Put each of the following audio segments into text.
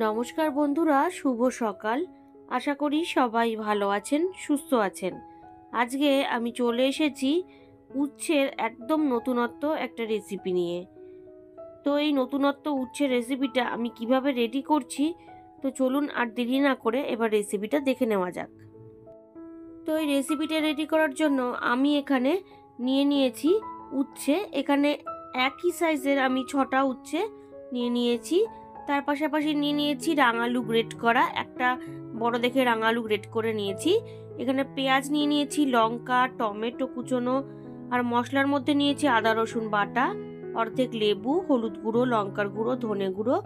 নমস্কার বন্ধুরা, শুভ সকাল। আশা করি সবাই ভালো আছেন, সুস্থ আছেন। আজকে আমি চলে এসেছি উচ্ছের একদম নতুনত্ব একটা রেসিপি নিয়ে। তো এই নতুনত্ব উচ্ছের রেসিপিটা আমি কিভাবে রেডি করছি, তো চলুন আর দেরি না করে এবার রেসিপিটা দেখে নেওয়া যাক। তো এই রেসিপিটা রেডি করার জন্য আমি এখানে নিয়ে নিয়েছি উচ্ছে। এখানে একই সাইজের আমি 6টা উচ্ছে নিয়ে নিয়েছি। তার পাশাপাশি নিয়ে নিয়েছি রাঙালু গ্রেট করা, একটা বড় দেখে রাঙালু গ্রেট করে নিয়েছি। এখানে পেঁয়াজ নিয়ে নিয়েছি, লঙ্কা, টমেটো কুচোনো, আর মশলার মধ্যে নিয়েছি আদা রসুন বাটা, অর্ধেক লেবু, হলুদ গুঁড়ো, লঙ্কার গুঁড়ো, ধনে গুঁড়ো,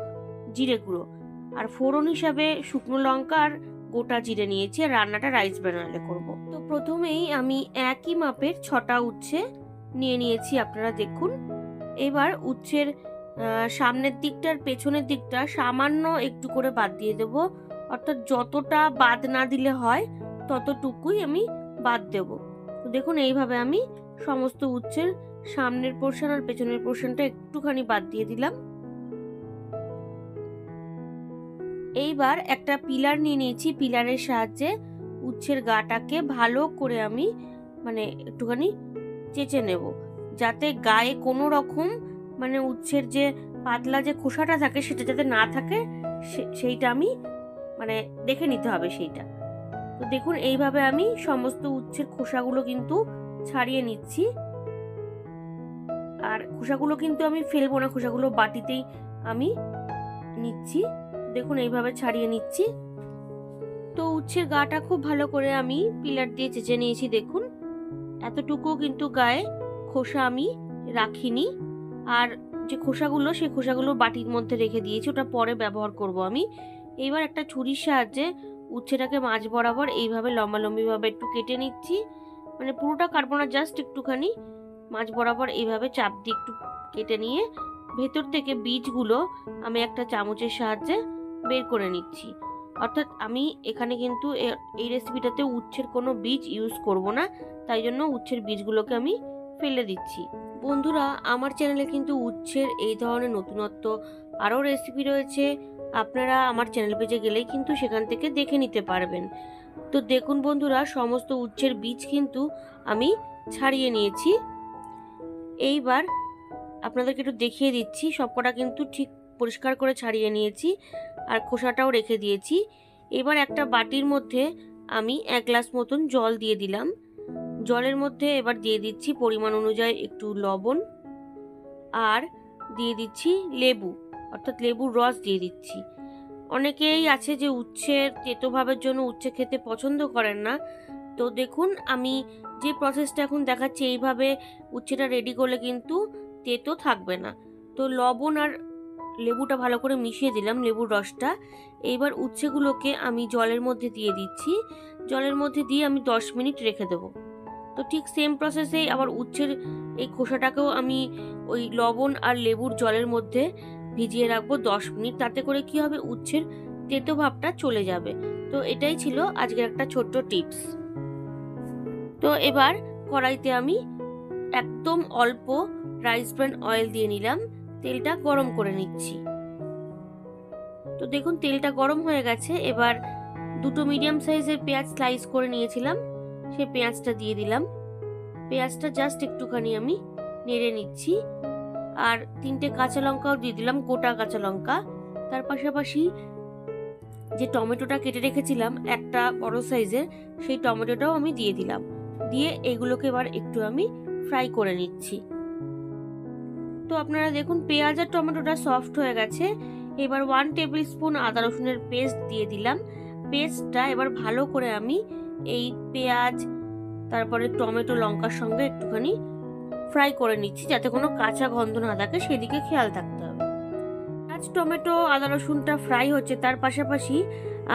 জিরে গুঁড়ো, আর ফোড়ন হিসাবে শুকনো লঙ্কা আর গোটা জিরে নিয়েছি। আর রান্নাটা রাইস ব্র্যানেলে করব। তো প্রথমেই আমি একই মাপের 6টা উচ্ছে নিয়ে নিয়েছি, আপনারা দেখুন। এবার উচ্ছের সামনের দিকটা আর পেছনের দিকটা সামান্য একটু করে বাদ দিয়ে দেব, অর্থাৎ যতটা বাদ না দিলে হয় ততটুকুই আমি বাদ দেব। তো দেখুন, এইভাবে আমি সমস্ত উচ্ছের সামনের পোর্শন আর পেছনের পোর্শনটা একটুখানি বাদ দিয়ে দিলাম। এইবার একটা পিলার নিয়ে নিয়েছি, পিলারের সাহায্যে উচ্ছের গাটাকে ভালো করে আমি একটুখানি চেঁচে নেব, যাতে গায়ে কোনো রকম উচ্ছের যে পাতলা যে খোসাটা থাকে সেটা যাতে না থাকে, সেইটা আমি দেখে নিতে হবে সেইটা। তো দেখুন, এইভাবে আমি সমস্ত উচ্ছের খোসাগুলো কিন্তু ছাড়িয়ে নিচ্ছি। আর খোসাগুলো কিন্তু আমি ফেলবো না, খোসাগুলো বাটিতেই আমি নিচ্ছি। দেখুন, এইভাবে ছাড়িয়ে নিচ্ছি। তো উচ্ছের গাটা খুব ভালো করে আমি পিলার দিয়ে চেঁচে নিয়েছি। দেখুন, এতটুকু কিন্তু গায়ে খোসা আমি রাখিনি। আর যে খোসাগুলো, সেই খোসাগুলো বাটির মধ্যে রেখে দিয়েছি, ওটা পরে ব্যবহার করব আমি। এইবার একটা ছুরির সাহায্যে উচ্ছেটাকে মাঝ বরাবর এইভাবে লম্বালম্বিভাবে একটু কেটে নিচ্ছি। পুরোটা কাটবো না, জাস্ট একটুখানি মাঝ বরাবর এইভাবে চাপ দিয়ে একটু কেটে নিয়ে ভেতর থেকে বীজগুলো আমি একটা চামচের সাহায্যে বের করে নিচ্ছি। অর্থাৎ আমি এখানে কিন্তু এই রেসিপিটাতে উচ্ছের কোনো বীজ ইউজ করব না, তাই জন্য উচ্ছের বীজগুলোকে আমি ফেলে দিচ্ছি। বন্ধুরা, আমার চ্যানেলে কিন্তু উচ্ছের এই ধরনের নতুনত্ব আরও রেসিপি রয়েছে, আপনারা আমার চ্যানেল পেজে গেলেই কিন্তু সেখান থেকে দেখে নিতে পারবেন। তো দেখুন বন্ধুরা, সমস্ত উচ্ছের বীজ কিন্তু আমি ছাড়িয়ে নিয়েছি। এইবার আপনাদেরকে একটু দেখিয়ে দিচ্ছি, সবকটা কিন্তু ঠিক পরিষ্কার করে ছাড়িয়ে নিয়েছি আর খোসাটাও রেখে দিয়েছি। এবার একটা বাটির মধ্যে আমি 1 গ্লাস মতন জল দিয়ে দিলাম। জলের মধ্যে এবার দিয়ে দিচ্ছি পরিমাণ অনুযায়ী একটু লবণ, আর দিয়ে দিচ্ছি লেবু, অর্থাৎ লেবুর রস দিয়ে দিচ্ছি। অনেকেই আছে যে উচ্ছের তেতো ভাবের জন্য উচ্ছে খেতে পছন্দ করেন না। তো দেখুন, আমি যে প্রসেসটা এখন দেখাচ্ছি, এইভাবে উচ্ছেটা রেডি করলে কিন্তু তেতো থাকবে না। তো লবণ আর লেবুটা ভালো করে মিশিয়ে দিলাম, লেবুর রসটা। এইবার উচ্ছেগুলোকে আমি জলের মধ্যে দিয়ে দিচ্ছি। জলের মধ্যে দিয়ে আমি 10 মিনিট রেখে দেবো। তো ঠিক সেম প্রসেসেই আবার উচ্ছের এই খোসাটাকেও আমি ওই লবণ আর লেবুর জলের মধ্যে ভিজিয়ে রাখবো 10 মিনিট। তাতে করে কি হবে, উচ্ছের তেতো ভাবটা চলে যাবে। তো এটাই ছিল আজকের একটা ছোট্ট টিপস। তো এবার কড়াইতে আমি একদম অল্প রাইস ব্র্যান অয়েল দিয়ে নিলাম, তেলটা গরম করে নিচ্ছি। তো দেখুন, তেলটা গরম হয়ে গেছে। এবার 2টো মিডিয়াম সাইজের পেঁয়াজ স্লাইস করে নিয়েছিলাম, সেই পেঁয়াজটা দিয়ে দিলাম। পেঁয়াজটা জাস্ট একটুখানি আমি নেড়ে নিচ্ছি। আর 3টে কাঁচা লঙ্কাও দিয়ে দিলাম, গোটা কাঁচা লঙ্কা। তার পাশাপাশি যে টমেটোটা কেটে রেখেছিলাম একটা বড় সাইজের, সেই টমেটোটাও আমি দিয়ে দিলাম। দিয়ে এগুলোকে এবার একটু আমি ফ্রাই করে নিচ্ছি। তো আপনারা দেখুন, পেঁয়াজ আর টমেটোটা সফট হয়ে গেছে। এবার 1 টেবিল স্পুন আদা রসুনের পেস্ট দিয়ে দিলাম। পেস্টটা এবার ভালো করে আমি এই পেঁয়াজ, তারপরে টমেটো, লঙ্কার সঙ্গে একটুখানি ফ্রাই করে নিচ্ছি, যাতে কোনো কাঁচা গন্ধ না থাকে, সেদিকে খেয়াল থাকতে হবে। পেঁয়াজ, টমেটো, আদা রসুনটা ফ্রাই হচ্ছে, তার পাশাপাশি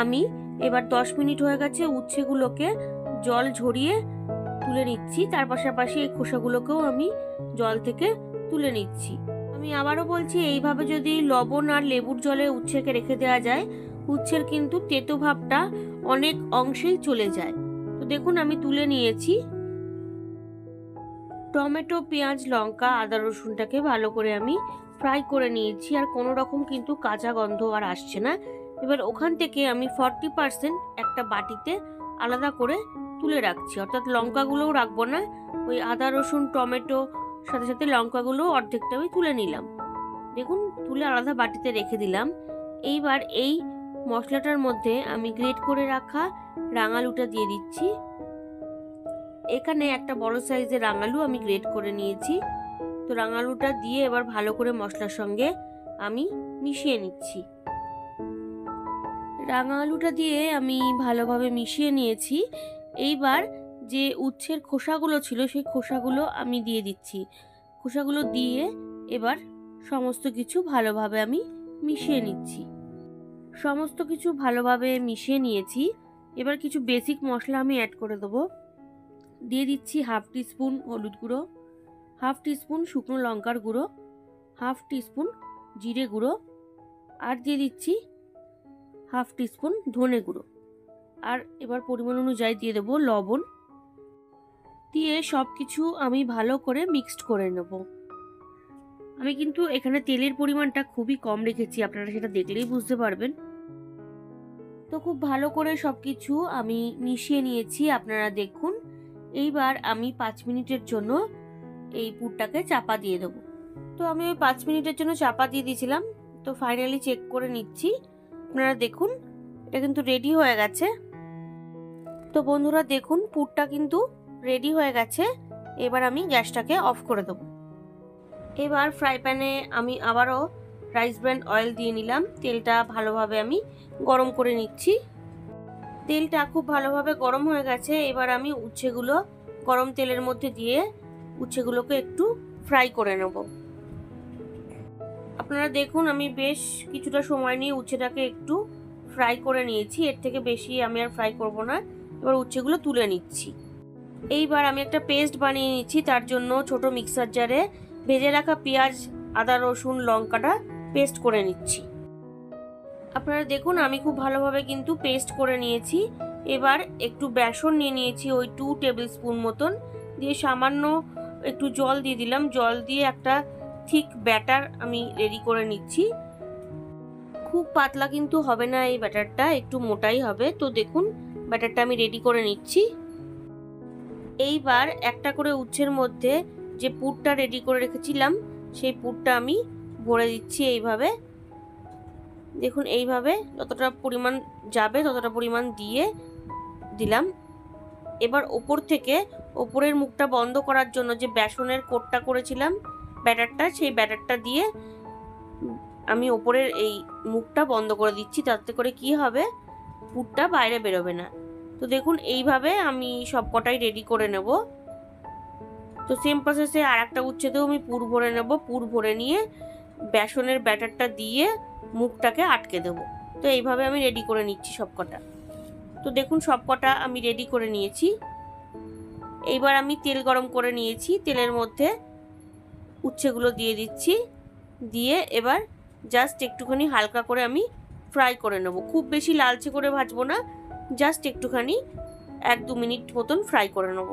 আমি এবার 10 মিনিট হয়ে গেছে, উচ্ছেগুলোকে জল ঝরিয়ে তুলে নিচ্ছি। তার পাশাপাশি এই খোসাগুলোকেও আমি জল থেকে তুলে নিচ্ছি। আমি আবারও বলছি, এইভাবে যদি লবণ আর লেবুর জলে উচ্ছেকে রেখে দেওয়া যায়, উচ্ছের কিন্তু তেতো ভাবটা অনেক অংশেই চলে যায়। তো দেখুন, আমি তুলে নিয়েছি। টমেটো, পেঁয়াজ, লঙ্কা, আদা রসুনটাকে ভালো করে আমি ফ্রাই করে নিয়েছি, আর কোনো রকম কিন্তু কাঁচা গন্ধ আর আসছে না। এবার ওখান থেকে আমি 40% একটা বাটিতে আলাদা করে তুলে রাখছি, অর্থাৎ লঙ্কাগুলোও রাখবো না, ওই আদা রসুন টমেটো সাথে সাথে লঙ্কাগুলো অর্ধেকটা আমি তুলে নিলাম। দেখুন তুলে আলাদা বাটিতে রেখে দিলাম। এইবার এই মশলাটার মধ্যে আমি গ্রেট করে রাখা রাঙালুটা দিয়ে দিচ্ছি। এখানে একটা বড় সাইজের রাঙালু আমি গ্রেট করে নিয়েছি। তো রাঙালুটা দিয়ে এবার ভালো করে মশলার সঙ্গে আমি মিশিয়ে নিচ্ছি। রাঙালুটা দিয়ে আমি ভালোভাবে মিশিয়ে নিয়েছি। এইবার যে উচ্ছের খোসাগুলো ছিল সেই খোসাগুলো আমি দিয়ে দিচ্ছি। খোসাগুলো দিয়ে এবার সমস্ত কিছু ভালোভাবে আমি মিশিয়ে নিচ্ছি। সমস্ত কিছু ভালোভাবে মিশিয়ে নিয়েছি। এবার কিছু বেসিক মশলা আমি অ্যাড করে দেবো। দিয়ে দিচ্ছি 1/2 টিস্পুন হলুদ গুঁড়ো, 1/2 টিস্পুন শুকনো লঙ্কার গুঁড়ো, 1/2 টিস্পুন জিরে গুঁড়ো, আর দিয়ে দিচ্ছি 1/2 টিস্পুন ধনে গুঁড়ো। আর এবার পরিমাণ অনুযায়ী দিয়ে দেবো লবণ। দিয়ে সব কিছু আমি ভালো করে মিক্সড করে নেব। আমি কিন্তু এখানে তেলের পরিমাণটা খুবই কম রেখেছি, আপনারা সেটা দেখলেই বুঝতে পারবেন। তো খুব ভালো করে সব কিছু আমি মিশিয়ে নিয়েছি, আপনারা দেখুন। এইবার আমি 5 মিনিটের জন্য এই পুরটাকে চাপা দিয়ে দেবো। তো আমি ওই 5 মিনিটের জন্য চাপা দিয়ে দিয়েছিলাম। তো ফাইনালি চেক করে নিচ্ছি, আপনারা দেখুন এটা কিন্তু রেডি হয়ে গেছে। তো বন্ধুরা দেখুন পুরটা কিন্তু রেডি হয়ে গেছে। এবার আমি গ্যাসটাকে অফ করে দেবো। এবার ফ্রাই প্যানে আমি আবারও রাইস ব্র্যান অয়েল দিয়ে নিলাম। তেলটা ভালোভাবে আমি গরম করে নিচ্ছি। তেলটা খুব ভালোভাবে গরম হয়ে গেছে। এবার আমি উচ্ছেগুলো গরম তেলের মধ্যে দিয়ে উচ্ছেগুলোকে একটু ফ্রাই করে নেব। আপনারা দেখুন আমি বেশ কিছুটা সময় নিয়ে উচ্ছেটাকে একটু ফ্রাই করে নিয়েছি, এর থেকে বেশি আমি আর ফ্রাই করব না। এবার উচ্ছেগুলো তুলে নিচ্ছি। এইবার আমি একটা পেস্ট বানিয়ে নিচ্ছি। তার জন্য ছোট মিক্সার জারে ভেজে রাখা পেঁয়াজ আদা রসুন লঙ্কাটা পেস্ট করে নিচ্ছি। আপনারা দেখুন আমি খুব ভালোভাবে কিন্তু পেস্ট করে নিয়েছি। এবার একটু বেসন নিয়ে নিয়েছি, ওই 2 টেবিল স্পুন মতন, দিয়ে সামান্য একটু জল দিয়ে দিলাম। জল দিয়ে একটা ঠিক ব্যাটার আমি রেডি করে নিচ্ছি। খুব পাতলা কিন্তু হবে না এই ব্যাটারটা, একটু মোটাই হবে। তো দেখুন ব্যাটারটা আমি রেডি করে নিচ্ছি। এইবার একটা করে উচ্ছের মধ্যে যে পুরটা রেডি করে রেখেছিলাম সেই পুরটা আমি ভরে দিচ্ছি এইভাবে। দেখুন এইভাবে যতটা পরিমাণ যাবে ততটা পরিমাণ দিয়ে দিলাম। এবার ওপর থেকে ওপরের মুখটা বন্ধ করার জন্য যে বেসনের কোটটা করেছিলাম ব্যাটারটা, সেই ব্যাটারটা দিয়ে আমি ওপরের এই মুখটা বন্ধ করে দিচ্ছি। তাতে করে কি হবে, পুরটা বাইরে বেরোবে না। তো দেখুন এইভাবে আমি সব কটাই রেডি করে নেব। তো সেম প্রসেসে আর একটা উচ্ছেতেও আমি পুর ভরে নেব। পুর ভরে নিয়ে বেসনের ব্যাটারটা দিয়ে মুখটাকে আটকে দেব। তো এইভাবে আমি রেডি করে নিচ্ছি সব কটা। তো দেখুন সব কটা আমি রেডি করে নিয়েছি। এইবার আমি তেল গরম করে নিয়েছি, তেলের মধ্যে উচ্ছেগুলো দিয়ে দিচ্ছি। দিয়ে এবার জাস্ট একটুখানি হালকা করে আমি ফ্রাই করে নেব। খুব বেশি লালচে করে ভাজবো না, জাস্ট একটুখানি 1-2 মিনিট মতন ফ্রাই করে নেব।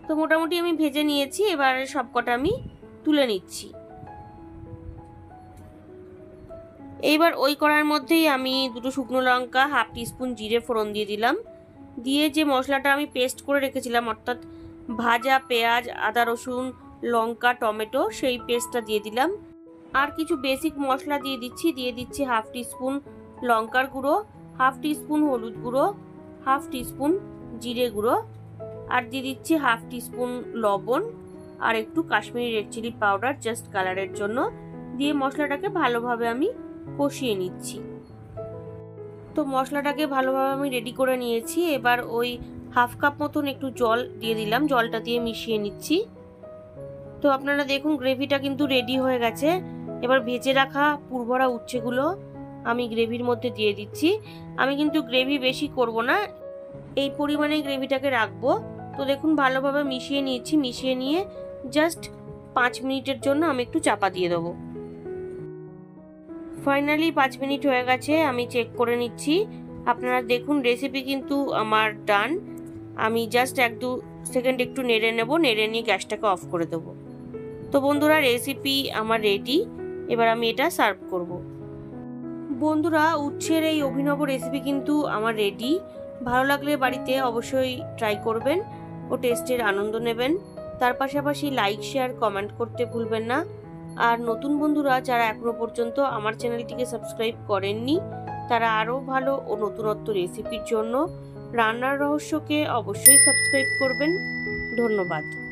তো মোটামুটি আমি ভেজে নিয়েছি। এবার সব কটা আমি তুলে নিচ্ছি। এইবার ওই কড়ার মধ্যেই আমি 2 শুকনো লঙ্কা 1/2 টিস্পুন জিরে ফোড়ন দিয়ে দিলাম। দিয়ে যে মশলাটা আমি পেস্ট করে রেখেছিলাম, অর্থাৎ ভাজা পেঁয়াজ আদা রসুন লঙ্কা টমেটো, সেই পেস্টটা দিয়ে দিলাম। আর কিছু বেসিক মশলা দিয়ে দিচ্ছি। দিয়ে দিচ্ছি 1/2 টিস্পুন লঙ্কার গুঁড়ো, 1/2 টিস্পুন হলুদ গুঁড়ো, 1/2 টিস্পুন জিরে গুঁড়ো, আর দিয়ে দিচ্ছি 1/2 টিস্পুন লবণ, আর একটু Kashmiri red chili powder just কালারের জন্য। দিয়ে মশলাটাকে ভালোভাবে আমি কষিয়ে নিচ্ছি। তো মশলাটাকে ভালোভাবে আমি রেডি করে নিয়েছি। এবার ওই 1/2 কাপ মতন একটু জল দিয়ে দিলাম, জলটা দিয়ে মিশিয়ে নিচ্ছি। তো আপনারা দেখুন গ্রেভিটা কিন্তু রেডি হয়ে গেছে। এবার ভেজে রাখা পুরভরা উচ্ছেগুলো আমি গ্রেভির মধ্যে দিয়ে দিচ্ছি। আমি কিন্তু গ্রেভি বেশি করব না, এই পরিমাণে গ্রেভিটাকে রাখবো। তো দেখুন ভালোভাবে মিশিয়ে নিয়েছি। মিশিয়ে নিয়ে জাস্ট 5 মিনিটের জন্য আমি একটু চাপা দিয়ে দেবো। ফাইনালি 5 মিনিট হয়ে গেছে, আমি চেক করে নিচ্ছি। আপনারা দেখুন রেসিপি কিন্তু আমার ডান। আমি জাস্ট 1-2 সেকেন্ড একটু নেড়ে নেব, নেড়ে নিয়ে গ্যাসটাকে অফ করে দেবো। তো বন্ধুরা রেসিপি আমার রেডি। এবার আমি এটা সার্ভ করব। বন্ধুরা, উচ্ছের এই অভিনব রেসিপি কিন্তু আমার রেডি। ভালো লাগলে বাড়িতে অবশ্যই ট্রাই করবেন ও টেস্টের আনন্দ নেবেন। তার পাশাপাশি লাইক, শেয়ার, কমেন্ট করতে ভুলবেন না। আর নতুন বন্ধুরা যারা এখনো পর্যন্ত আমার চ্যানেলটিকে সাবস্ক্রাইব করেননি, তারা আরও ভালো ও নতুনত্ব রেসিপির জন্য রান্নার রহস্যকে অবশ্যই সাবস্ক্রাইব করবেন। ধন্যবাদ।